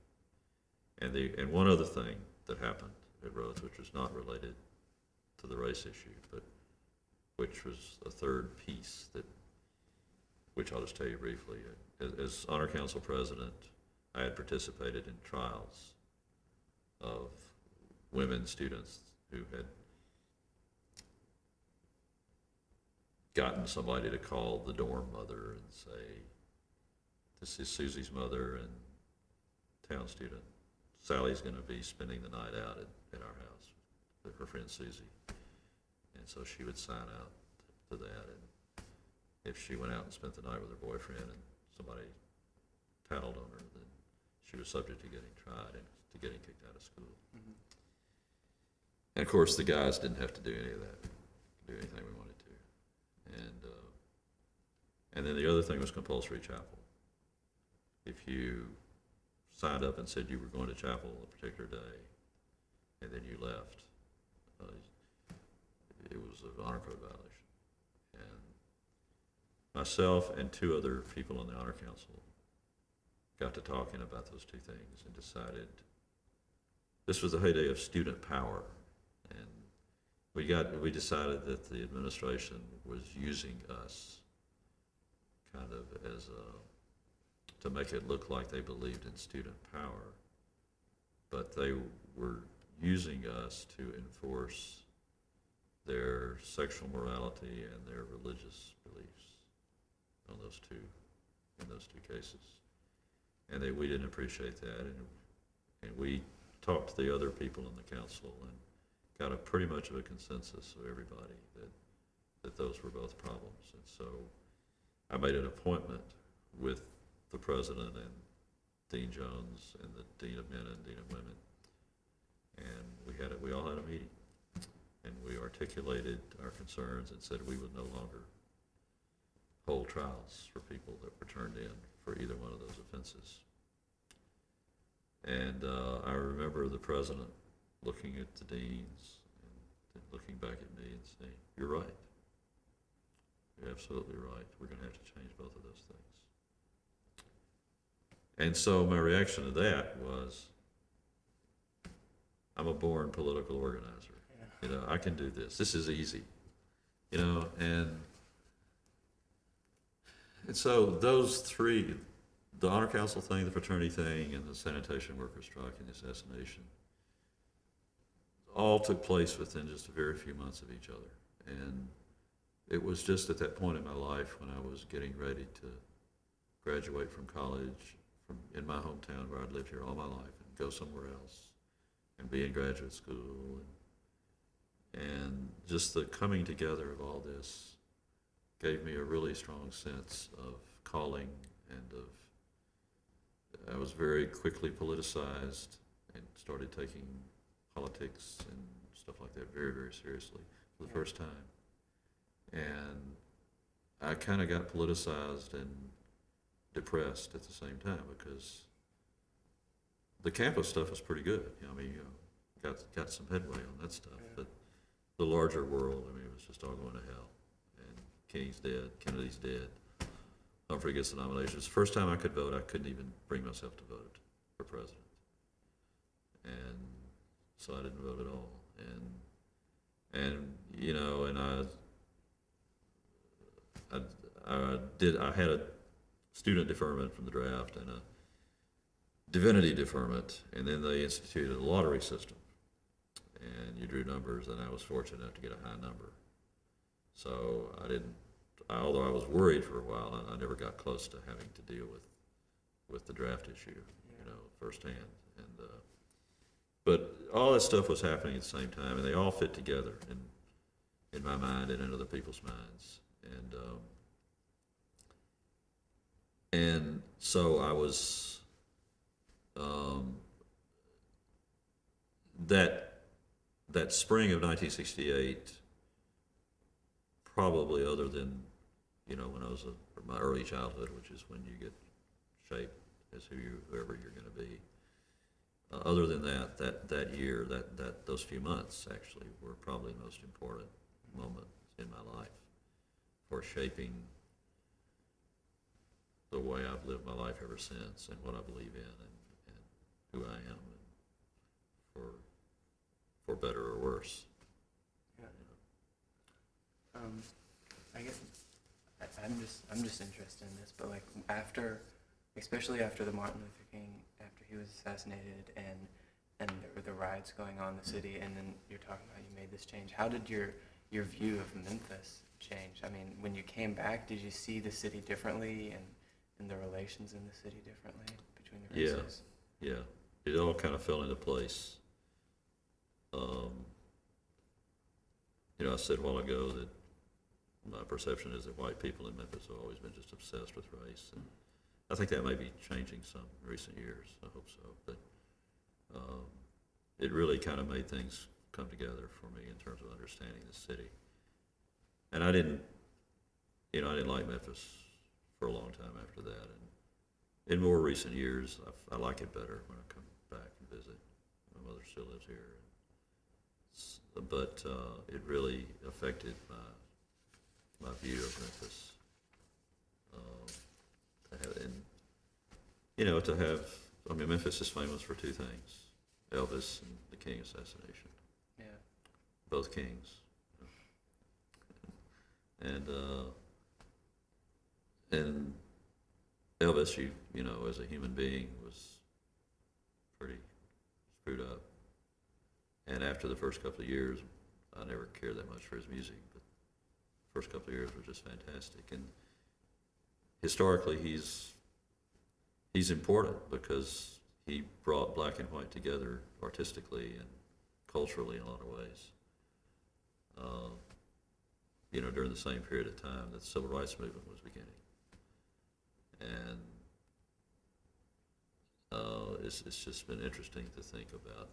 And one other thing that happened at Rhodes, which was not related to the race issue, but which was a third piece which I'll just tell you briefly. As Honor Council President, I had participated in trials of women students who had gotten somebody to call the dorm mother and say, "This is Susie's mother and town student. Sally's going to be spending the night out at our house with her friend Susie." And so she would sign out to that. And if she went out and spent the night with her boyfriend and somebody tattled on her, then she was subject to getting tried and to getting kicked out of school. Mm-hmm. And of course, the guys didn't have to do any of that, do anything we wanted to. And then the other thing was compulsory chapel. If you signed up and said you were going to chapel a particular day, and then you left, it was an honor code violation. Myself and two other people on the Honor Council got to talking about those two things and decided this was the heyday of student power, and we decided that the administration was using us kind of as to make it look like they believed in student power, but they were using us to enforce their sexual morality and their religious beliefs in those two cases. And we didn't appreciate that, and we talked to the other people in the council and got a pretty much of a consensus of everybody that those were both problems. And so I made an appointment with the president and Dean Jones and the Dean of Men and Dean of Women, and we all had a meeting, and we articulated our concerns and said we would no longer hold trials for people that were turned in for either one of those offenses. And I remember the president looking at the deans and looking back at me and saying, "You're right. You're absolutely right. We're going to have to change both of those things." And so my reaction to that was, I'm a born political organizer. Yeah. You know, I can do this. This is easy. You know, and so those three, the honor council thing, the fraternity thing, and the sanitation workers strike and the assassination, all took place within just a very few months of each other. And it was just at that point in my life when I was getting ready to graduate from college in my hometown where I'd lived here all my life and go somewhere else and be in graduate school. And just the coming together of all this gave me a really strong sense of calling and I was very quickly politicized and started taking politics and stuff like that very, very seriously for the first time. And I kind of got politicized and depressed at the same time because the campus stuff was pretty good. You know, I mean, got some headway on that stuff, but the larger world, I mean, it was just all going to hell. And King's dead, Kennedy's dead. Humphrey gets the nomination. It's the first time I could vote. I couldn't even bring myself to vote for president. And so I didn't vote at all. And you know, and I had a student deferment from the draft and a divinity deferment, and then they instituted a lottery system. And you drew numbers, and I was fortunate enough to get a high number. So although I was worried for a while, I never got close to having to deal with the draft issue, you know, firsthand. And but all that stuff was happening at the same time, and they all fit together in my mind and in other people's minds. And so I was that spring of 1968, probably other than, you know, when I was my early childhood, which is when you get shaped as whoever you're going to be. Other than that year, those few months actually were probably the most important moments in my life for shaping the way I've lived my life ever since and what I believe in and who I am, and for better or worse. Yeah. I guess I'm just interested in this, but like especially after the Martin Luther King, after he was assassinated, and there were the riots going on in the city, and then you're talking about you made this change. How did your view of Memphis change? I mean, when you came back, did you see the city differently and the relations in the city differently between the races? Yeah. It all kind of fell into place. You know, I said a while ago that my perception is that white people in Memphis have always been just obsessed with race, and I think that may be changing some in recent years. I hope so, but it really kind of made things come together for me in terms of understanding the city. And I didn't like Memphis for a long time after that, and in more recent years, I like it better when I come back and visit. My mother still lives here, but it really affected my view of Memphis. Memphis is famous for two things: Elvis and the King assassination. Yeah. Both kings. And Elvis, you know, as a human being, was pretty screwed up. And after the first couple of years, I never cared that much for his music, but the first couple of years were just fantastic. And historically, he's important because he brought black and white together artistically and culturally in a lot of ways. You know, during the same period of time that the civil rights movement was beginning. And it's just been interesting to think about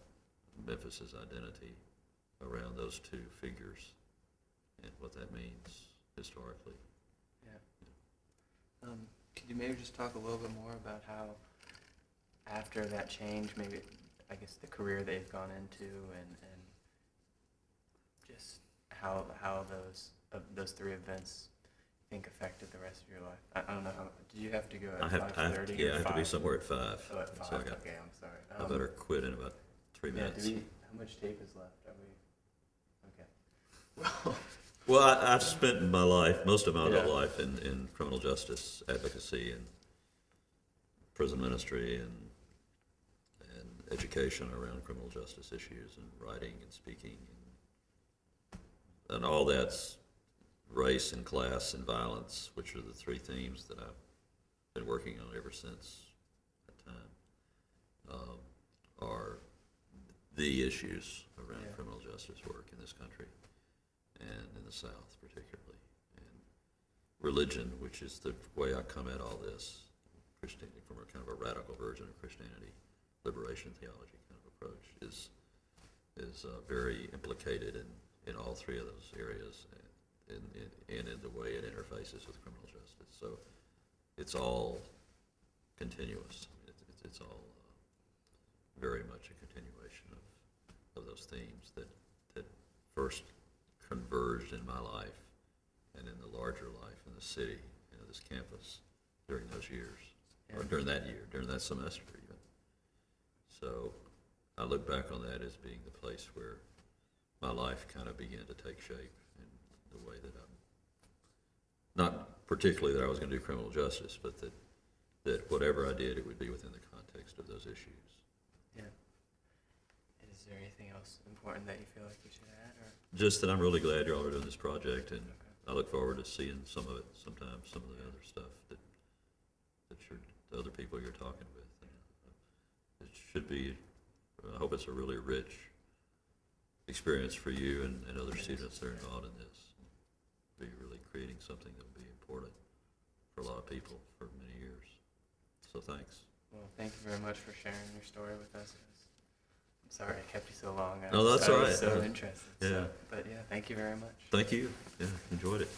Memphis's identity around those two figures and what that means historically. Yeah. Could you maybe just talk a little bit more about how, after that change, maybe, I guess, the career they've gone into and just how those three events you think affected the rest of your life? I don't know how. Did you have to go at 5:30? Yeah, I have to be somewhere at 5. Oh, at 5. So Okay, I'm sorry. I better quit in about 3 minutes. How much tape is left? Are we? Okay. Well, I've spent my life, most of my adult life, in criminal justice advocacy and prison ministry and education around criminal justice issues and writing and speaking and all that's race and class and violence, which are the three themes that I've been working on ever since that time, are the issues around criminal justice work in this country and in the South particularly. And religion, which is the way I come at all this, Christianity from a kind of a radical version of Christianity, liberation theology kind of approach, is very implicated in all three of those areas and in the way it interfaces with criminal justice. So it's all continuous. It's all very much a continuation of those themes that first converged in my life and in the larger life in the city, this campus during those years, or during that year, during that semester even. So I look back on that as being the place where my life kind of began to take shape in the way that not particularly that I was going to do criminal justice, but that whatever I did, it would be within the context of those issues. Yeah. Is there anything else important that you feel like you should add? Or? Just that I'm really glad you all are doing this project, and I look forward to seeing some of it sometime, some of the other stuff that the other people you're talking with. And it should be, I hope it's a really rich experience for you and other students that are involved in this. Be really creating something that will be important for a lot of people for many years. So thanks. Well, thank you very much for sharing your story with us. I'm sorry I kept you so long. No, that's all right. I was so interested. Yeah. But yeah, thank you very much. Thank you. Yeah, enjoyed it.